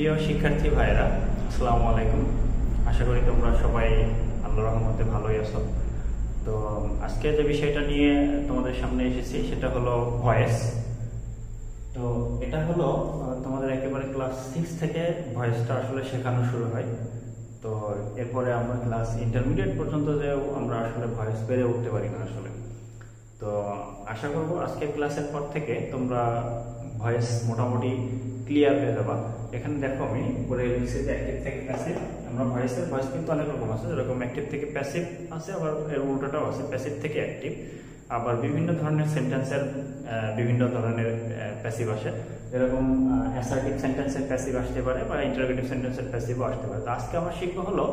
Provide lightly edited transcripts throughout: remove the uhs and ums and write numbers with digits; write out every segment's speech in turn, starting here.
প্রিয় শিক্ষার্থী ভাইরা, আসসালামু আলাইকুম। আশা করি তোমরা সবাই আল্লাহর রহমতে ভালোই আছো। তো আজকে যে বিষয়টা নিয়ে তোমাদের সামনে এসেছি সেটা হলো ভয়েস। তো এটা হলো তোমাদের একেবারে ক্লাস 6 থেকে ভয়েসটা আসলে শেখানো শুরু হয়। তো এরপরে আমরা ক্লাস ইন্টারমিডিয়েট পর্যন্ত যেও আমরা আসলে ভয়েস পেরে উঠতে পারি না আসলে। তো আশা করব আজকের ক্লাসের পর থেকে তোমরা ভয়েস মোটামুটি ক্লিয়ার হয়ে যাবা। এখানে দেখো আমি বলে লিখেছি যে অ্যাক্টিভ থেকে প্যাসিভ। আমরা ভয়েস কিন্তু অনেক রকম আছে, যেরকম অ্যাক্টিভ থেকে প্যাসিভ আছে, আবার এর উল্টোটাও আছে, প্যাসিভ থেকে অ্যাক্টিভ। আবার বিভিন্ন ধরনের সেন্টেন্সের বিভিন্ন ধরনের প্যাসিভ আসে, যেরকম অ্যাসার্টিভ সেন্টেন্সের প্যাসিভ আসতে পারে বা ইন্টারোগেটিভ সেন্টেন্সের প্যাসিভও আসতে পারে। তো আজকে আমরা শিখবো হলো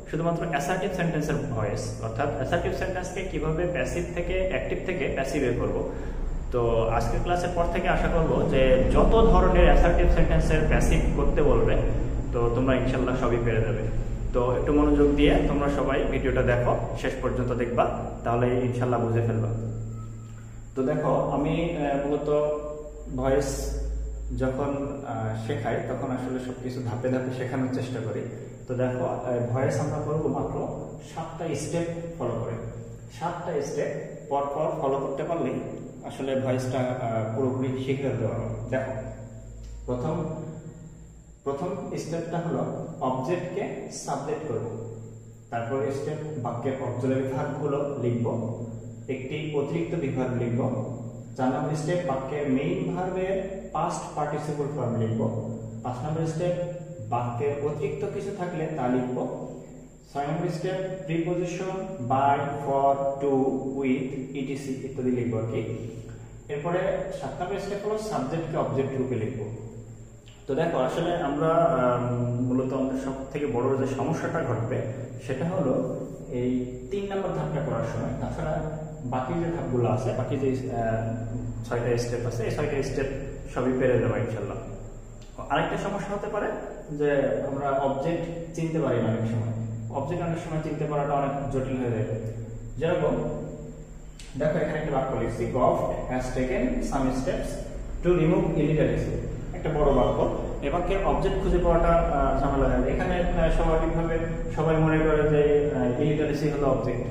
শুধুমাত্র অ্যাসার্টিভ সেন্টেন্সের ভয়েস, অর্থাৎ অ্যাসার্টিভ সেন্টেন্সকে কিভাবে প্যাসিভ থেকে অ্যাক্টিভ থেকে প্যাসিভে করব। তো আজকের ক্লাসের পর থেকে আশা করব যে যত ধরনের অ্যাসার্টিভ সেন্টেন্সের প্যাসিভ করতে বলবে তো তোমরা ইনশাল্লাহ সবই পেরে যাবে। তো একটু মনোযোগ দিয়ে তোমরা সবাই ভিডিওটা দেখো, শেষ পর্যন্ত দেখবা, তাহলে ইনশাল্লাহ বুঝে ফেলবা। তো দেখো আমি মূলত ভয়েস যখন শেখাই তখন আসলে সবকিছু ধাপে ধাপে শেখানোর চেষ্টা করি। তো দেখো ভয়েস আমরা করবো মাত্র 7টা স্টেপ ফলো করে। 7টা স্টেপ পর পর ফলো করতে পারলেই আসলে ভয়েসটা পুরোপুরি শিখে ফেলতে পারবো। দেখো প্রথম স্টেপটা হলো অবজেক্টকে সাবজেক্ট করব। তারপর স্টেপ বাক্যের অক্সিলারি ভার্বগুলো লিখব, একটি অতিরিক্ত বিভাগ লিখব। 4 নম্বর স্টেপ বাক্যের মেইন ভার্বের পাস্ট পার্টিসিপল ফর্ম লিখব। 5 নম্বর স্টেপ বাক্যের অতিরিক্ত কিছু থাকলে তা লিখব। 6 number step preposition by, for, to, with, etc ইত্যাদি লিখব আর কি। এরপরে 7 নম্বর স্টেপ হলো সাবজেক্টকে অবজেক্ট রূপে লিখব। তো দেখো আসলে আমরা মূলত আমাদের সব থেকে বড় যে সমস্যাটা ঘটবে সেটা হলো এই 3 নম্বর ধাপটা করার সময়। তাছাড়া বাকি যে ধাপগুলো আছে, বাকি যে 6টা স্টেপ আছে, এই 6টা স্টেপ সবই পেরে যাবো ইনশাল্লাহ। আরেকটা সমস্যা হতে পারে যে আমরা অবজেক্ট চিনতে পারি না অনেক সময়। অবজেক্ট অনেক সময় চিনতে পারাটা অনেক জটিল হয়ে যায়। যেরকম দেখো এখানে একটা বাক্য লিখছি, gov has taken some steps to remove illiteracy. একটা বড় বাক্য, এ বাক্যের অবজেক্ট খুঁজে পাওয়াটা ঝামেলা হয়। এখানে স্বাভাবিকভাবে সবাই মনে করে যে ইলিটারেসি হলো অবজেক্ট,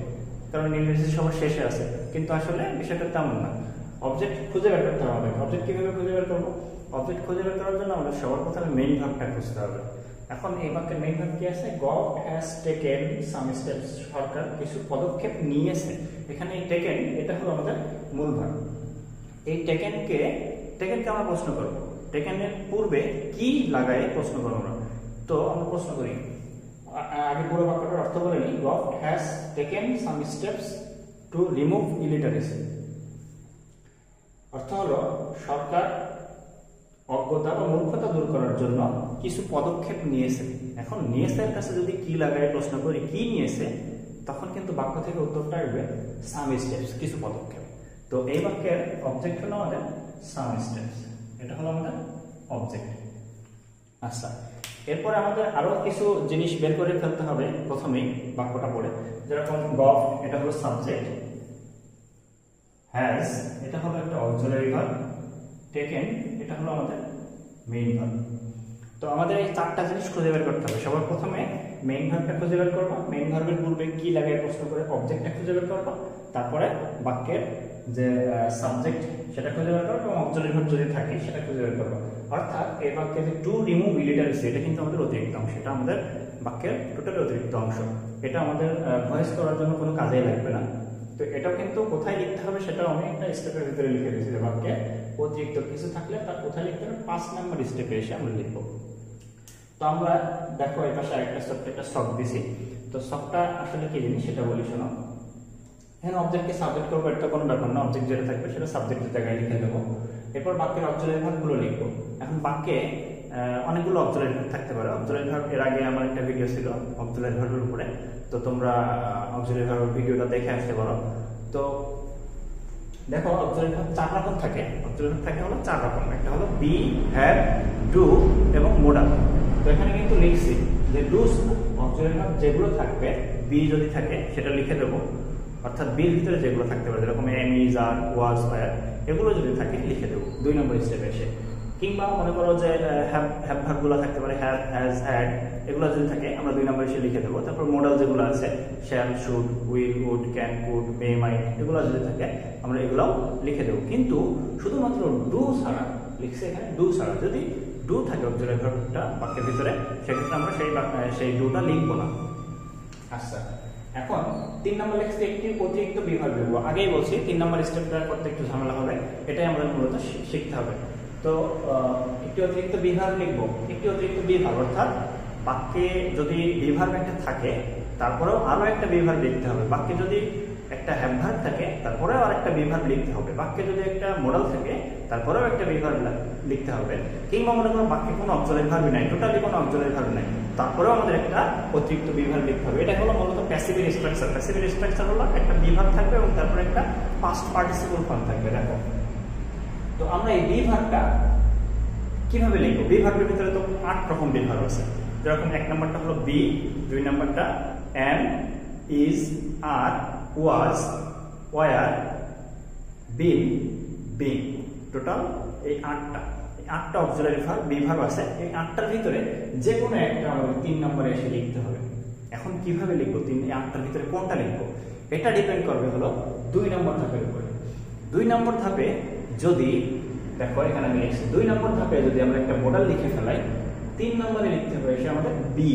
কারণ ইলিটারেসি সবার শেষে আছে, কিন্তু আসলে বিষয়টা তেমন না। অবজেক্ট খুঁজে বের করতে হবে। অবজেক্ট কিভাবে খুঁজে বের করবো? অবজেক্ট খুঁজে বের করার জন্য আমাদের সবার প্রথমে মেইন ভার্বটা খুঁজতে হবে। এখন এই বাক্যের মেইন ভার্ব কি আছে? Gov has taken some steps, সরকার কিছু পদক্ষেপ নিয়েছে। এখানে এই টেকেন এটা হলো আমাদের মূল ভার্ব। এই টেকেনকে আমরা প্রশ্ন করব। টেকেনের পূর্বে কি লাগায় প্রশ্ন করব আমরা। তো আমরা প্রশ্ন করি, আগে পুরো বাক্যটার অর্থ বলে নিই। Gov has taken some steps to remove illiteracy. অর্থ হলো সরকার অজ্ঞতা বা মূর্খতা দূর করার জন্য কিছু পদক্ষেপ নিয়েছে। এখন নিয়েছে এর কাছে যদি কি লাগায় প্রশ্ন করি, কি নিয়েছে, তখন কিন্তু বাক্য থেকে উত্তরটা আসবে সাম স্টেপস, কিছু পদক্ষেপ। তো এই বাক্যের অবজেক্ট হলো আমাদের সাম স্টেপস, এটা হলো আমাদের অবজেক্ট। আচ্ছা, এরপরে আমাদের আরো কিছু জিনিস বের করে ফেলতে হবে প্রথমেই বাক্যটা পড়ে। যেরকম গভ এটা হলো সাবজেক্ট, হ্যাজ এটা হলো একটা অক্সিলারি ভার্ব, টেকেন এটা হলো আমাদের মেইন ভার্ব। তো আমাদের এই 4টা জিনিস খুঁজে বের করতে হবে। সবার প্রথমে মেইন ভার্বটা খুঁজে বের করবো, মেইন ভার্বের পূর্বে কি লাগায় প্রশ্ন করে অবজেক্টটা খুঁজে বের করবো, তারপরে বাক্যের যে সাবজেক্ট সেটা খুঁজে বের করবো এবং অক্সিলারি ভার্ব যদি থাকে সেটা খুঁজে বের করবো। অর্থাৎ এই বাক্যে যে টু রিমুভ ইলিটারেসি এটা কিন্তু আমাদের অতিরিক্ত অংশ, এটা আমাদের বাক্যের টোটালি অতিরিক্ত অংশ। এটা আমাদের ভয়েস করার জন্য কোনো কাজেই লাগবে না। তো এটাও কিন্তু কোথায় লিখতে হবে সেটাও আমি একটা স্টেপের ভিতরে লিখে দিয়েছি। বাক্যে অতিরিক্ত কিছু থাকলে তার কোথায় লিখতে হবে 5 নম্বর স্টেপে এসে আমরা লিখব। তো আমরা দেখো এই পাশে আরেকটা ছোট্ট একটা শক দিছি। তো শকটা আসলে কি জিনিস সেটা বলি শোনো। এখানে অবজেক্টকে সাবজেক্ট করবো, এটা কোনো ব্যাপার না। অবজেক্ট যেটা থাকবে সেটা সাবজেক্টের জায়গায় লিখে দেবো। এরপর বাক্যের অক্সিলারি ভার্বগুলো লিখবো। এখন বাক্যে অনেকগুলো অক্সিলারি ভার্ব থাকতে পারে। অক্সিলারি ভার্ব এর আগে আমার একটা ভিডিও ছিল অক্সিলারি ভার্বের উপরে, তো তোমরা অক্সিলারি ভার্বের ভিডিওটা দেখে আসতে পারো। তো দেখো অক্সিলারি ভার্ব 4 রকম থাকে। অক্সিলারি ভার্ব থাকে হলো 4 রকম। একটা হলো বি, হ্যাভ, ডু এবং মোডাল। তো এখানে কিন্তু লিখছি যে ডুস অক্সিলারি ভার্ব যেগুলো থাকবে, বি যদি থাকে সেটা লিখে দেবো, অর্থাৎ বির ভিতরে যেগুলো থাকতে পারে, যেরকম am, is, are, was, were, এগুলো যদি থাকে লিখে দেবো 2 নম্বর স্টেপে এসে। কিংবা মনে করো যে হ্যাভ ভার্বগুলো থাকতে পারে, হ্যাভ, হ্যাজ, হ্যাড, এগুলো যদি থাকে আমরা 2 নম্বরে এসে লিখে দেবো। তারপর মডেল যেগুলো আছে shall, should, will, would, can, could, may, might, এগুলো যদি থাকে আমরা এগুলোও লিখে দেবো। কিন্তু শুধুমাত্র ডু ছাড়া লিখছে এখানে, ডু ছাড়া যদি ডু থাকে অক্সিলারি ভার্বটা বাক্যের ভিতরে, সেক্ষেত্রে আমরা সেই ডুটা লিখবো না। আচ্ছা, এখন 3 নম্বর লিখছে একটি অতিরিক্ত বিভাগ লিখবো। আগেই বলছি 3 নম্বর স্টেপটা করতে একটু ঝামেলা হবে, এটাই আমাদের মূলত শিখতে হবে। তো একটি অতিরিক্ত বিভাগ লিখবো। একটি অতিরিক্ত বিভাগ অর্থাৎ বাক্যে যদি বিভাগ একটা থাকে তারপরেও আরো একটা বিভাগ লিখতে হবে। বাক্যে যদি একটা হ্যাভ ভার্ব থাকে তারপরেও আরেকটা বিভাগ লিখতে হবে। বাক্যে যদি একটা মডেল থাকে তারপরেও একটা বিভাগ লিখতে হবে। কিংবা মনে করো বাক্যে কোনো অক্সিলারি ভার্ব নাই, টোটালি কোনো অক্সিলারি ভার্ব নাই, তারপরেও আমাদের একটা অতিরিক্ত বিভাগ লিখতে হবে। এটা হলো মূলত প্যাসিভ স্ট্রাকচার। প্যাসিভ স্ট্রাকচার হলো একটা বিভাগ থাকবে এবং তারপরে একটা পাস্ট পার্টিসিপল ফর্ম থাকবে। দেখো, তো আমরা এই বিভাগটা কিভাবে লিখবো? বিভাগের ভিতরে তো 8 রকম বিভাগ আছে। যেরকম 1 নম্বরটা হলো বি, 2 নম্বরটা am, is, are, was, were, been, being, total এই 8টা অক্সিলারি ভার্ব বিভাগ আছে। এই 8টার ভিতরে যে কোনো একটা আমাদের 3 নম্বরে এসে লিখতে হবে। এখন কিভাবে লিখবো? 8টার ভিতরে কোনটা লিখবো এটা ডিপেন্ড করবে হলো 2 নম্বর ধাপের উপরে। 2 নম্বর ধাপে যদি দেখো এখানে আমি লিখছি 2 নম্বর ধাপে যদি আমরা একটা মডেল লিখে ফেলাই, 3 নম্বরে লিখতে হবে এসে আমাদের বি।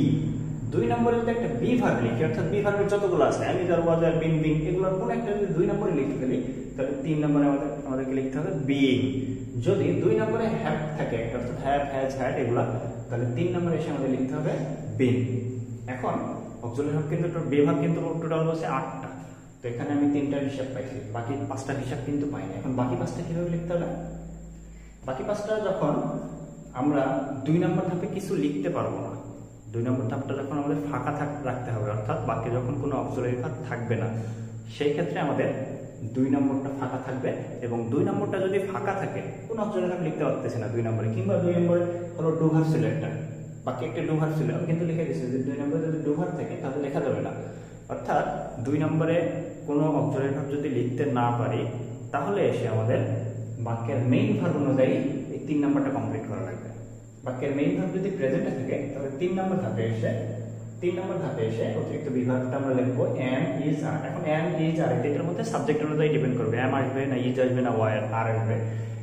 2 নম্বরে যদি একটা বি ভার্ব লিখি, অর্থাৎ বি ভার্বের যতগুলো আছে আমি যার, ওয়াজ, আর, বিন, বিং, এগুলোর কোন একটা যদি 2 নম্বরে লিখে ফেলি তাহলে 3 নম্বরে আমাদেরকে লিখতে হবে বিং। যদি 2 নম্বরে হ্যাভ থাকে অর্থাৎ হ্যাভ, হ্যাজ, হ্যাড এগুলা, তাহলে 3 নম্বরে এসে আমাদের লিখতে হবে বিন। এখন অক্সিলারি ভার্ব কিন্তু বিভাগ কিন্তু টোটাল হচ্ছে 8টা। তো এখানে আমি 3টার হিসাব পাইছি, বাকি 5টার হিসাব কিন্তু পাইনি। এখন বাকি 5টা কিভাবে লিখতে হবে? বাকি 5টা যখন আমরা 2 নম্বর ধাপে কিছু লিখতে পারবো না, 2 নম্বর ধাপটা যখন আমাদের ফাঁকা রাখতে হবে, অর্থাৎ বাক্যে যখন কোনো অক্সিলারি ভার্ব থাকবে না, সেই ক্ষেত্রে আমাদের 2 নম্বরটা ফাঁকা থাকবে। এবং 2 নম্বরটা যদি ফাঁকা থাকে, কোনো অক্সিলারি ভার্ব লিখতে পারতেছি না 2 নম্বরে, কিংবা 2 নম্বরে হলো ডু ভার্ব ছিল একটা, বাকি একটা ডু ভার্ব ছিল, আমি কিন্তু লিখে দিচ্ছি যে 2 নম্বরে যদি ডু ভার্ব থাকে তাহলে লেখা যাবে না। অর্থাৎ 2 নম্বরে কোনো অক্সিলারি ভার্ব যদি লিখতে না পারি তাহলে এসে আমাদের বাক্যের মেইন ভার্ব অনুযায়ী এই 3 নম্বরটা কমপ্লিট করা লাগবে। বাক্যের মেইন ভার্ব যদি প্রেজেন্টে থাকে তাহলে 3 নম্বর ধাপে এসে অতিরিক্ত বিভাগটা আমরা লিখবো এম, ইজ, আর। এখন এম, ইজ, আর এটার মধ্যে সাবজেক্ট অনুযায়ী ডিপেন্ড করবে, এম আসবে না ইজ আসবে না ওয়ার, আর আসবে।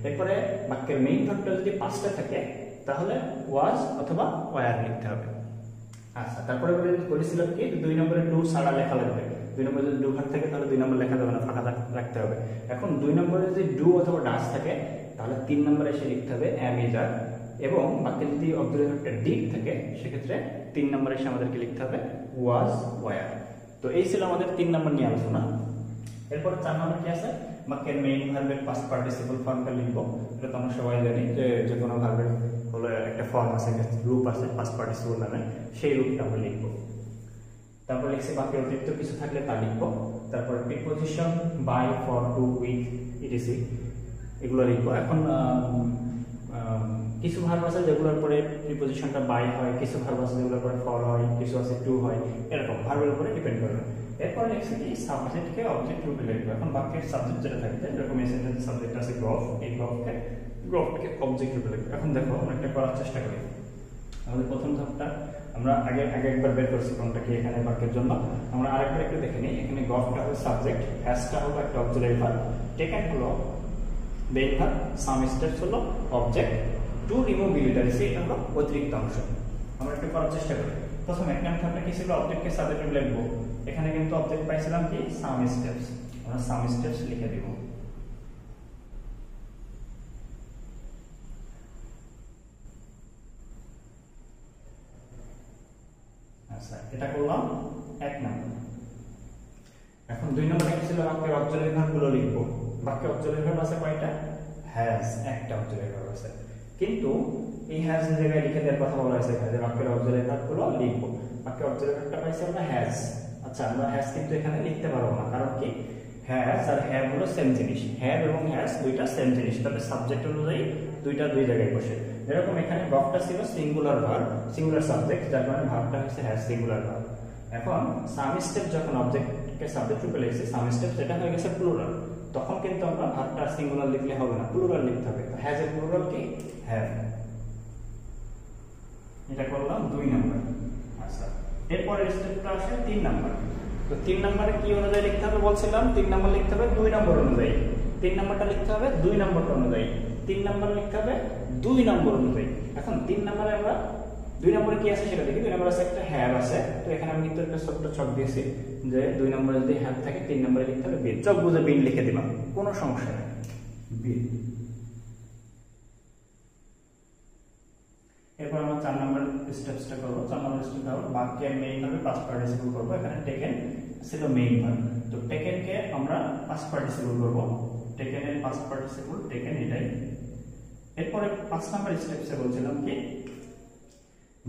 এরপরে বাক্যের মেইন ভার্বটা যদি 5টা থাকে তাহলে ওয়াজ অথবা ওয়ার লিখতে হবে। আচ্ছা, তারপরে বলেছিলাম কি 2 নম্বরে ডু ছাড়া লেখা লাগবে। 2 নম্বরে যদি ডু ভার্ব থাকে তাহলে 2 নম্বর লেখা যাবে না, ফাঁকা রাখতে হবে। এখন 2 নম্বরে যদি ডু অথবা ডাস থাকে তাহলে 3 নম্বরে এসে লিখতে হবে এম, ইজ, আর। এবং বাক্যে যদি অক্সিলারি ভার্বটা ডিড থাকে সেক্ষেত্রে 3 নম্বরে এসে আমাদেরকে লিখতে হবে ওয়াজ, ওয়ার। তো এই ছিল আমাদের 3 নম্বর নিয়ে আলোচনা। এরপর 4 নম্বর কি আছে? বাক্যের মেইন ভার্বের পাস্ট পার্টিসিপল ফর্মটা লিখবো। এটা তো আমরা সবাই জানি যে কোনো ভার্বের হলো একটা ফর্ম আছে, রূপ আছে পাস্ট পার্টিসিপল নামে, সেই রূপটা আমরা লিখবো। তারপর লিখছি বাক্যে অতিরিক্ত কিছু থাকলে তা লিখবো। তারপর preposition by, for, to, with, ETC এগুলো লিখবো। এখন কিছু ভার্ব আছে যেগুলোর পরে প্রিপজিশনটা বাই হয়, কিছু ভার্ব আছে যেগুলোর পরে ফর হয়, কিছু আছে টু হয়, এরকম ভার্বের উপরে ডিপেন্ড করবে। এরপর লিখছি কি সাবজেক্টকে অবজেক্ট রূপে লিখবো। এখন বাক্যের সাবজেক্ট যেটা থাকবে, যেরকম এই সেন্টেন্সের সাবজেক্ট আছে গল্ফ, এই গল্ফকে অবজেক্ট রূপে লিখবো। এখন দেখো আমরা একটা করার চেষ্টা করি। আমাদের প্রথম ধাপটা আমরা আগে একবার বের করছি কোনটা কি এখানে বাক্যের জন্য, আমরা আরেকবার একটু দেখে নিই। এখানে গল্ফটা হলো সাবজেক্ট, হ্যাজটা হলো একটা অক্সিলারি ভার্ব, টেকেন হলো মেইন ভার্ব, সাম স্টেপস হলো অবজেক্ট, টু রিমুভ ইলিটারেসি এটা হলো অতিরিক্ত অংশ। আমরা একটু করার চেষ্টা করি। প্রথম 1 নম্বর ধাপটা কি ছিল? অবজেক্টকে সাবজেক্টে লিখবো। এখানে কিন্তু অবজেক্ট পাইছিলাম কি সাম স্টেপস, আমরা সাম স্টেপস লিখে দিব। আচ্ছা, এটা করলাম 1 নম্বর। এখন 2 নম্বরে কি ছিল? বাক্যের অক্সিলারি ভার্বগুলো লিখবো। বাক্যে অক্সিলারি ভার্ব আছে কয়টা? হ্যাজ, একটা অক্সিলারি ভার্ব আছে, কিন্তু এই হ্যাজ এর জায়গায় লিখে দেওয়ার কথা বলা হয়েছে এখানে যে বাক্যের অক্সিলারি ভার্বগুলো লিখবো। বাক্যের অক্সিলারি ভার্বটা পাইছি আমরা হ্যাজ। আচ্ছা, আমরা হ্যাজ কিন্তু এখানে লিখতে পারবো না, কারণ কি হ্যাজ আর হ্যাভ হলো সেম জিনিস। হ্যাভ এবং হ্যাজ দুইটা সেম জিনিস, তবে সাবজেক্ট অনুযায়ী দুইটা দুই জায়গায় বসে। যেরকম এখানে গল্ফটা ছিল সিঙ্গুলার ভার্ব, সিঙ্গুলার সাবজেক্ট, যার কারণে ভার্বটা হচ্ছে হ্যাজ, সিঙ্গুলার ভার্ব। এখন সাম স্টেপ যখন অবজেক্টকে সাবজেক্ট রূপে লিখছি, সাম স্টেপ সেটা হয়ে গেছে প্লুরাল। তখন কিন্তু আমরা ভার্বটা সিঙ্গুলার লিখলে হবে না, প্লুরাল লিখতে হবে। তো হ্যাজ এর প্লুরাল কি? হ্যাভ। এটা করলাম 2 নাম্বার। আচ্ছা, এরপরের স্টেপটা আসে 3 নাম্বার। তো 3 নম্বরে কি অনুযায়ী লিখতে হবে বলছিলাম? 3 নম্বর লিখতে হবে 2 নম্বর অনুযায়ী। 3 নম্বরটা লিখতে হবে 2 নম্বরটা অনুযায়ী। 3 নম্বর লিখতে হবে 2 নম্বর অনুযায়ী। এখন 3 নম্বরে আমরা 2 নম্বরে কি আছে সেটা দেখি। 2 নম্বরে আছে একটা হ্যাভ আছে। তো এখানে আমি কিন্তু একটা ছোট্ট ছক দিয়েছি যে 2 নম্বরে যদি হ্যাভ থাকে 3 নম্বরে লিখতে হবে বিন। চোখ বুঝে বিন লিখে দিলাম, কোনো সমস্যা নেই, বিন। এরপর আমরা 4 নম্বর স্টেপসটা করব। 4 নম্বর স্টেপটা হলো বাক্যের মেইন ভাবে পাস্ট পার্টিসিপল করব। এখানে টেকেন ছিল মেইন ভার্ব, তো টেকেন কে আমরা পাস্ট পার্টিসিপল করব। টেকেন এর পাস্ট পার্টিসিপল টেকেন, এটাই। এরপরে 5 নম্বর স্টেপসে বলছিলাম কি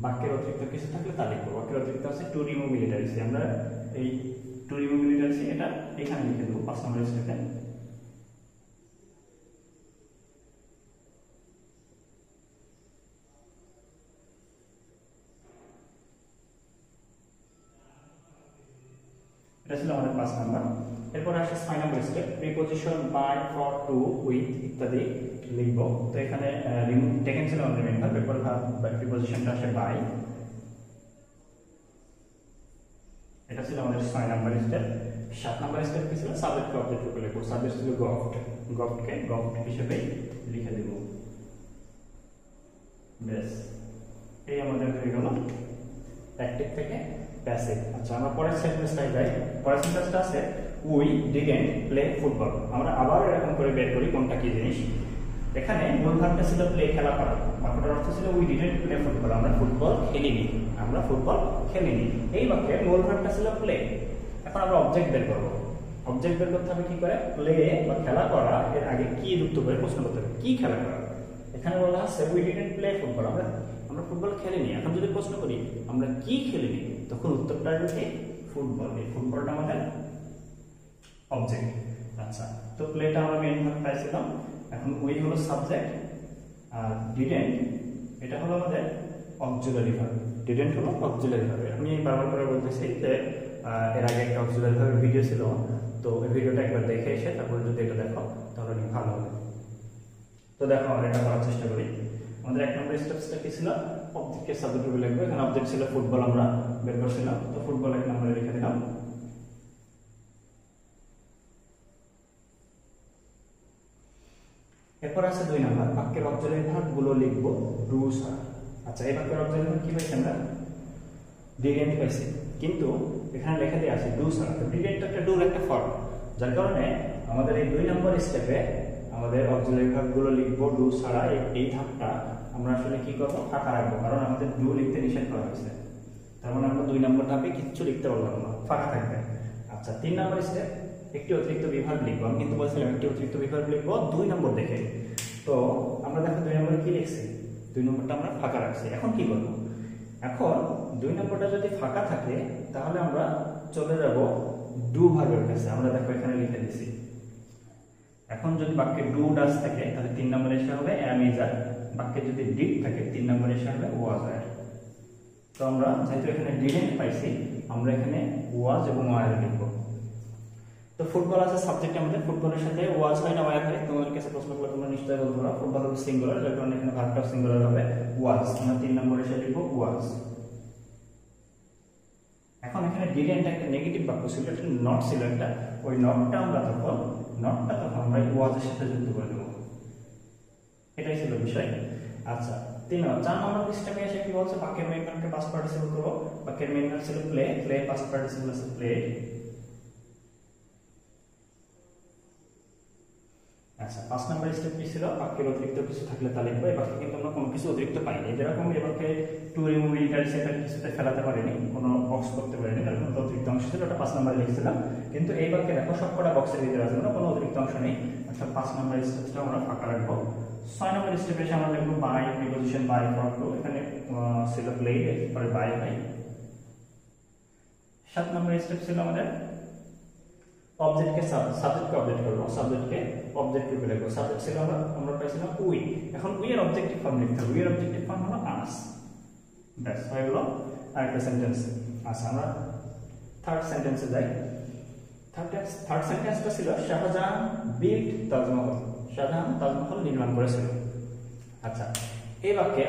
বাক্যের অতিরিক্ত কিছু থাকলে তা লিখব। বাক্যের অতিরিক্ত আছে টু রিমুভ ইলিটারেসি, আমরা এই টু রিমুভ ইলিটারেসি এটা এখানে লিখে দেব 5 নম্বর স্টেপে। এটা ছিল আমাদের 5 নাম্বার। এরপর আসে 6 number step, preposition by, for, to, with ইত্যাদি লিখব। তো এখানে টেকেন ছিল আমাদের মেইন ভার্ব, এরপর প্রিপজিশনটা আসে বাই। এটা ছিল আমাদের 6 নাম্বার স্টেপ। 7 নাম্বার স্টেপ কি ছিল? সাবজেক্ট কে অবজেক্ট রূপে লিখব। সাবজেক্ট ছিল গফট, গফট কে গফট হিসেবে লিখে দেব। বেশ, এই আমাদের হয়ে গেল অ্যাক্টিভ থেকে প্যাসিভ। আচ্ছা, আমরা পরের সেন্টেন্সটাই যাই। পরের সেন্টেন্সটা আছে উই ডিডন্ট প্লে ফুটবল। আমরা আবার এরকম করে বের করি কোনটা কি জিনিস। এখানে মূল ভাবটা ছিল প্লে, খেলা করা। বাক্যটার অর্থ ছিল উই ডিডন্ট প্লে ফুটবল, আমরা ফুটবল খেলিনি, আমরা ফুটবল খেলিনি। এই বাক্যের মূল ভাবটা ছিল প্লে। এখন আমরা অবজেক্ট বের করব। অবজেক্ট বের করতে হবে কি করে? প্লে বা খেলা করা এর আগে কি যুক্ত করে প্রশ্ন করতে হবে, কি খেলা করা। এখানে বলা আছে উই ডিডন্ট প্লে ফুটবল, আমরা ফুটবল খেলিনি। এখন যদি প্রশ্ন করি আমরা কি খেলিনি, তখন উত্তরটা আসবে ফুটবল। এই ফুটবলটা আমাদের অবজেক্ট। আচ্ছা, তো প্লেটা আমরা মেইন ভার্ব পাইছিলাম। এখন উই হলো সাবজেক্ট আর ডিডন্ট এটা হলো আমাদের অক্সিলারি ভার্ব। ডিডন্ট হলো অক্সিলারি ভার্ব। আমি বারবার করে বলতেছি যে এর আগে একটা অক্সিলারি ভার্বের ভিডিও ছিল, তো এই ভিডিওটা একবার দেখে এসে তারপর যদি এটা দেখো তাহলে অনেক ভালো হবে। তো দেখো আমরা এটা করার চেষ্টা করি। আমাদের 1 নম্বর স্টেপসটা কি ছিল? অবজেক্টকে সাবজেক্ট রূপে লিখব। এখানে অবজেক্ট ছিল ফুটবল, আমরা বের করছিলাম, তো ফুটবল 1 নম্বরে লিখে দিলাম। এরপর আছে 2 নাম্বার, বাক্যের অক্সিলারি ভার্ব গুলো লিখব ডু ছাড়া। আচ্ছা, এই বাক্যের অক্সিলারি ভার্ব কি পাইছি আমরা? ডিডন্ট পাইছি, কিন্তু এখানে লেখা দেয়া আছে ডু ছাড়া। তো ডিডন্ট একটা ডুর একটা ফর্ম, যার কারণে আমাদের এই 2 নম্বর স্টেপে আমাদের অক্সিলারি ভার্ব গুলো লিখব ডু ছাড়া। এই ধাপটা আমরা আসলে কি করব? ফাঁকা রাখবো, কারণ আমাদের ডু লিখতে নিষেধ করা হয়েছে। তার মানে আমরা 2 নম্বর ধাপে কিচ্ছু লিখতে পারলাম না, ফাঁকা থাকবে। আচ্ছা, 3 নম্বর স্টেপ, একটি অতিরিক্ত বিভাগ লিখবো। আমি কিন্তু বলছিলাম একটি অতিরিক্ত বিভাগ লিখবো 2 নম্বর দেখে। তো আমরা দেখো 2 নম্বরে কি লিখছি? 2 নম্বরটা আমরা ফাঁকা রাখছি। এখন কি করব? এখন 2 নম্বরটা যদি ফাঁকা থাকে তাহলে আমরা চলে যাব ডু ভার্বের কাছে। আমরা দেখো এখানে লিখে দিছি। এখন যদি বাক্যে ডু ডাজ থাকে তাহলে 3 নম্বরে এসে হবে অ্যাম ইজ আর। বাক্যে যদি ডিড থাকে 3 নম্বরে এসে হবে ওয়াজ আর। তো আমরা যেহেতু এখানে ডিডন্ট পাইছি, আমরা এখানে ওয়াজ এবং ওয়ার লিখব। তো ফুটবল আছে সাবজেক্ট, আমাদের ফুটবলের সাথে ওয়াজ হয় না ওয়ার হয়? তোমাদের কাছে প্রশ্ন করলে তোমরা নিশ্চয়ই বলতে পারো ফুটবল হলো সিঙ্গুলার, যার কারণে এখানে ভার্বটা সিঙ্গুলার হবে ওয়াজ। আমরা 3 নম্বরে এসে লিখব ওয়াজ। এখন এখানে ডিডন্ট একটা নেগেটিভ বাক্য ছিল, এটা নট ছিল একটা, ওই নটটা আমরা তখন আমরা ওয়াজের সাথে যুক্ত করে দেব। এটাই ছিল বিষয়। আচ্ছা, 4 নম্বর স্টেপে এসে কি বলছে? বাক্যের মেইন ভার্বকে পাস্ট পার্টিসিপল করব। বাক্যের মেইন ভার্ব ছিল প্লে, প্লে পাস্ট পার্টিসিপল আছে প্লে। আচ্ছা, 5 নম্বর স্টেপ কি ছিল? বাক্যের অতিরিক্ত কিছু থাকলে তা লিখবো। এই বাক্যে কিন্তু আমরা কোনো কিছু অতিরিক্ত পাইনি, যেরকম এই বাক্যে টু রিমুভ ইলিটারেসি এটা কিছুতে ফেলাতে পারিনি, কোনো বক্স করতে পারিনি, কারণ কোনো অতিরিক্ত অংশ ছিল, ওটা 5 নম্বরে লিখছিলাম। কিন্তু এই বাক্যে দেখো সবকটা বক্সের ভিতরে আছে, কোনো অতিরিক্ত অংশ নেই। আচ্ছা, 5 নম্বর স্টেপটা আমরা ফাঁকা রাখবো। 6 নম্বর স্টেপে এসে আমরা লিখবো by, preposition by, for, to. এখানে ছিল প্লে, এরপরে বাই বাই। 7 নম্বর স্টেপ ছিল আমাদের অবজেক্টকে সাবজেক্টকে অবজেক্ট করব। সাবজেক্টকে অবজেক্ট রূপে লিখব। সাবজেক্ট ছিল আমরা পাইছিলাম উই। এখন উই এর অবজেক্টিভ ফর্ম লিখতে হবে। উই এর অবজেক্টিভ ফর্ম হলো আস। ব্যাস হয়ে গেল আরেকটা সেন্টেন্স। আচ্ছা, আমরা থার্ড সেন্টেন্সে যাই। থার্ড থার্ড সেন্টেন্সটা ছিল শাহজাহান বিল্ট তাজমহল, শাহজাহান তাজমহল নির্মাণ করেছিল। আচ্ছা, এই বাক্যে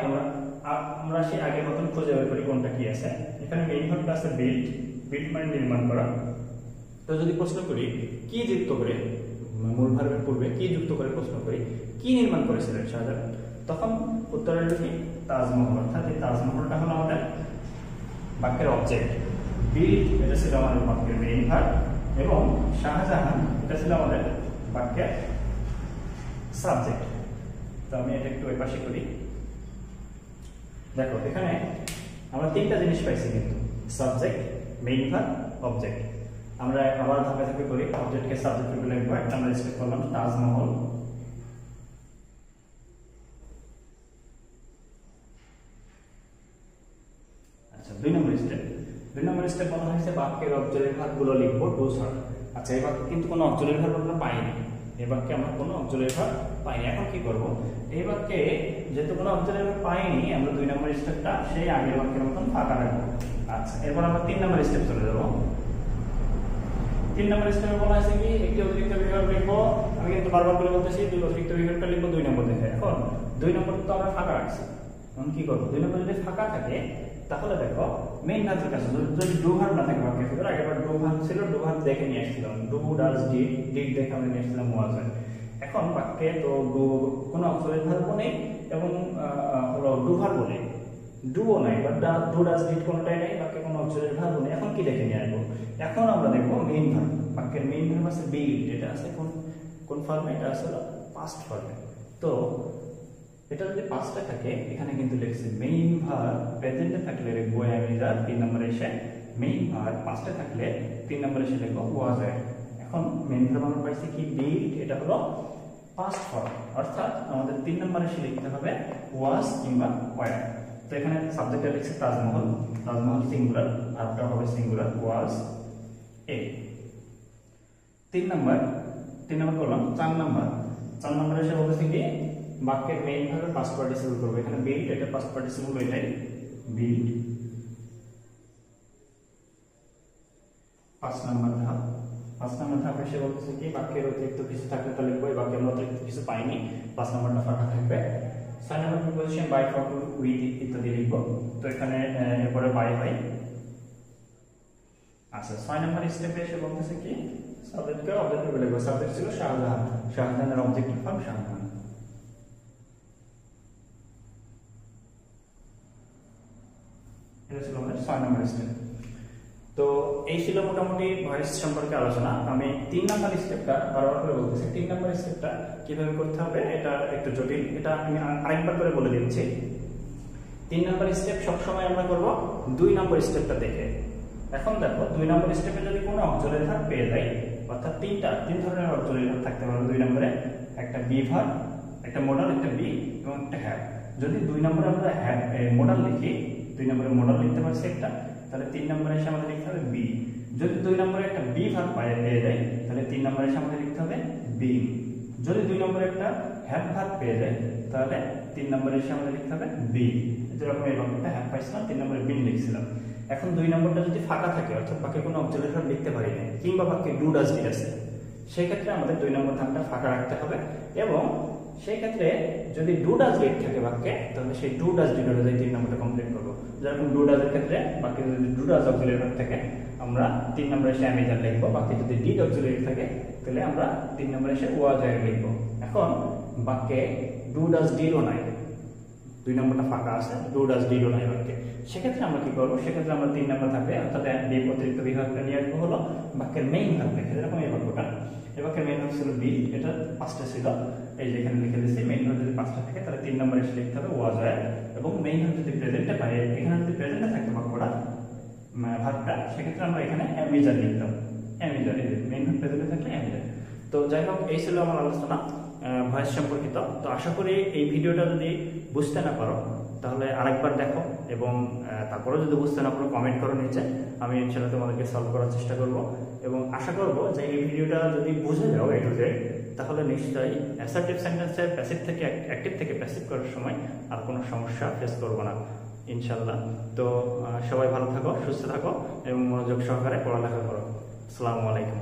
আমরা সেই আগের মতন খুঁজে বের করি কোনটা কি আছে। এখানে মেইন ভার্বটা আছে বিল্ট, বিল্ট মানে নির্মাণ করা। তো যদি প্রশ্ন করি কি যুক্ত করে, মূল ভার্বের পূর্বে কি যুক্ত করে প্রশ্ন করি কি নির্মাণ করেছিলেন শাহজাহান, তখন উত্তর হলো কি তাজমহল। অর্থাৎ এই তাজমহলটা হলো আমাদের বাক্যের অবজেক্ট, বিল্ট এটা ছিল আমাদের বাক্যের মেইন ভার্ব, এবং শাহজাহান এটা ছিল আমাদের বাক্যের সাবজেক্ট। তো আমি এটা একটু ওই পাশে করি। দেখো এখানে আমরা তিনটা জিনিস পাইছি কিন্তু, সাবজেক্ট, মেইন ভার্ব, অবজেক্ট। আমরা আবার ধাপে ধাপে করি, অবজেক্টকে সাবজেক্ট রূপে লিখব। একটা আমরা স্টেপ করলাম তাজমহল, আচ্ছা 2 নম্বর স্টেপ। 2 নম্বর স্টেপ বলা হয়েছে বাক্যের অক্সিলারি ভার্বগুলো লিখব ডু ছাড়া। আচ্ছা, এই বাক্যে কিন্তু কোনো অক্সিলারি ভার্ব আমরা পাইনি, এই বাক্যে আমরা কোনো অক্সিলারি ভার্ব পাইনি। এখন কি করব, এই বাক্যে যেহেতু কোনো অক্সিলারি ভার্ব পাইনি, আমরা 2 নম্বর স্টেপটা সেই আগের বাক্যের মতন ফাঁকা রাখবো। আচ্ছা, এরপর আমরা 3 নম্বর স্টেপ চলে যাব। 3 নম্বর স্টেপে বলা আছে কি একটি অতিরিক্ত বিভাগ লিখবো। আমি কিন্তু বারবার করে বলতেছি দুই অতিরিক্ত বিভাগটা লিখবো 2 নম্বর দেখে। এখন 2 নম্বর তো আমরা ফাঁকা রাখছি, এখন কি করব, 2 নম্বর যদি ফাঁকা থাকে তাহলে দেখো মেইন ভার্বের কাছে যদি ডু ভার্ব না থাকে বাক্যের ভিতরে, আগেরবার ডু ভার্ব ছিল, ডু ভার্ব দেখে নিয়ে আসছিলাম, ডু ডাজ ডিড, ডিড দেখে আমরা নিয়ে আসছিলাম ওয়াজ। এখন বাক্যে তো ডু কোনো অক্সিলারি ভার্বও নেই এবং হলো ডু ভার্বও নেই, ডুও নাই বা ডু ডাজ ডিড কোনটাই নেই, বাক্যে কোনো অক্সিলারি ভার্বও নেই। এখন কি দেখে নিয়ে আসবো, এখন আমরা দেখবো মেইন ভার্ব। বাক্যের মেইন ভার্ব আছে বিল্ট, এটা আছে কোন ফর্মে, এটা আছে পাস্ট ফর্মে। তো এটা যদি পাঁচটা থাকে, এখানে কিন্তু লিখছে মেইন ভার্ব, প্রেজেন্টে থাকলে লিখবো আমি যা 3 নম্বরে এসে, মেইন ভার্ব পাঁচটা থাকলে 3 নম্বরে এসে লিখবো ওয়াজ। এখন মেইন ভার্ব আমরা পাইছি কি বিল্ট, এটা হলো পাস্ট ফর্ম, অর্থাৎ আমাদের 3 নম্বরে এসে লিখতে হবে ওয়াজ কিংবা ওয়ার। তো এখানে সাবজেক্টে লিখছে তাজমহল, তাজমহল সিঙ্গুলার, ভার্বটা হবে সিঙ্গুলার ওয়াজ এ। 3 নম্বর করলাম। 4 নম্বরে এসে বলতেছে কি বাক্যের মেইন ভার্বের পাস্ট পার্টিসিপল করব। এখানে বিল্ট, এটা পাস্ট পার্টিসিপল, এটাই বিল্ট। 5 নম্বর ধাপ এসে বলতেছে কি বাক্যের অতিরিক্ত কিছু থাকলে তাহলে লিখবো, এই বাক্যের অতিরিক্ত কিছু পাইনি, 5 নম্বরটা ফাঁকা থাকবে। 6 number preposition by, for, to, with ইত্যাদি লিখবো। তো এখানে এরপরে বাই হয়। আচ্ছা, 6 নম্বর স্টেপে এসে বলতেছে কি সাবজেক্টকে অবজেক্ট রূপে লিখবো। সাবজেক্ট ছিল শাহজাহান, শাহজাহানের অবজেক্টিভ ফর্ম শাহজাহান। এটা ছিল আমাদের 6 নম্বর স্টেপ। তো এই ছিল মোটামুটি ভয়েস সম্পর্কে আলোচনা। আমি 3 নম্বর স্টেপটা বারবার করে বলতেছি, 3 নম্বর স্টেপটা কিভাবে করতে হবে এটা একটু জটিল, এটা আমি আরেকবার করে বলে দিচ্ছি। 3 নম্বর স্টেপ সবসময় আমরা করব 2 নম্বর স্টেপটা দেখে। এখন দেখো 2 নম্বর স্টেপে যদি কোনো অক্সিলারি ভার্ব পেয়ে যাই, অর্থাৎ 3 ধরনের অক্সিলারি ভার্ব থাকতে পারে 2 নম্বরে, একটা বি ভার্ব, একটা মডাল, একটা বি এবং একটা হ্যাভ। যদি 2 নম্বরে আমরা মডাল লিখি, 2 নম্বরে মডাল লিখতে পারছি একটা, তাহলে 3 নম্বরে এসে আমাদের লিখতে হবে বি। যদি 2 নম্বরে একটা বি ভার্ব পেয়ে যাই, তাহলে 3 নম্বরে এসে আমাদের লিখতে হবে বি। যদি 2 নম্বরে একটা হ্যাভ ভার্ব পেয়ে যাই, তাহলে 3 নম্বরে এসে আমাদের লিখতে হবে বি। যেরকম এই বাক্যটা হ্যাভ পাইছিলাম, 3 নম্বরে বি লিখছিলাম। এখন 2 নম্বরটা যদি ফাঁকা থাকে, অর্থাৎ বাক্যে কোনো অক্সিলারি ভার্ব লিখতে পারি না, কিংবা বাক্যে ডু ডাজ ডিড আছে, সেই ক্ষেত্রে আমাদের 2 নম্বর ধাপটা ফাঁকা রাখতে হবে। এবং সেই ক্ষেত্রে যদি ডু ডাজ ডিড থাকে বাক্যে, তাহলে সেই ডু ডাজ ডিড অনুযায়ী 3 নম্বরটা কমপ্লিট করবো। যেরকম ডু ডাজের ক্ষেত্রে বাক্যে যদি ডু ডাজ অক্সিলারি ভার্ব থাকে, আমরা 3 নম্বরে এসে অ্যামেজার লিখবো। বাক্যে যদি ডিড অক্সিলারি থাকে, তাহলে আমরা 3 নম্বরে এসে ওয়াজ লিখবো। এখন বাক্যে ডু ডাজ ডিডও নাই, 2 নম্বরটা ফাঁকা আছে, ডু ডাজ ডিডও নাই বাক্যে, সেক্ষেত্রে আমরা কি করবো, সেক্ষেত্রে আমরা 3 নম্বর থাকবে, অর্থাৎ বি অতিরিক্ত বিভাগটা নিয়ে আসবো হলো বাক্যের মেইন ভার্ব লিখে। যেরকম এই বাক্যটা, এই বাক্যের মেইন ভার্ব ছিল বি, এটা 5টা ছিল, এই যে এখানে লিখে দিচ্ছি। মেইন ভার্ব যদি 5টা থাকে, তাহলে 3 নম্বরে এসে লিখতে হবে ওয়াজ ওয়্যার। এবং মেইন ভার্ব যদি প্রেজেন্টে পাই, এখানে যদি প্রেজেন্টে থাকতো বাক্যটা ভার্বটা, সেক্ষেত্রে আমরা এখানে অ্যামেজার লিখতাম, অ্যামেজার। মেইন ভার্ব প্রেজেন্টে থাকলে অ্যামেজার। তো যাই হোক, এই ছিল আমার আলোচনা ভয়েস সম্পর্কিত। তো আশা করি এই ভিডিওটা যদি বুঝতে না পারো, তাহলে আরেকবার দেখো, এবং তারপরে যদি বুঝতে না পারো কমেন্ট করো নিচে, আমি ইনশাআল্লাহ তোমাদেরকে সলভ করার চেষ্টা করব। এবং আশা করব যে এই ভিডিওটা যদি বুঝে যাও এ টু জেড, তাহলে নিশ্চয়ই অ্যাসার্টিভ সেন্টেন্সের প্যাসিভ থেকে অ্যাক্টিভ থেকে প্যাসিভ করার সময় আর কোনো সমস্যা ফেস করবো না ইনশাআল্লাহ। তো সবাই ভালো থাকো, সুস্থ থাকো এবং মনোযোগ সহকারে পড়ালেখা করো। আসসালামু আলাইকুম।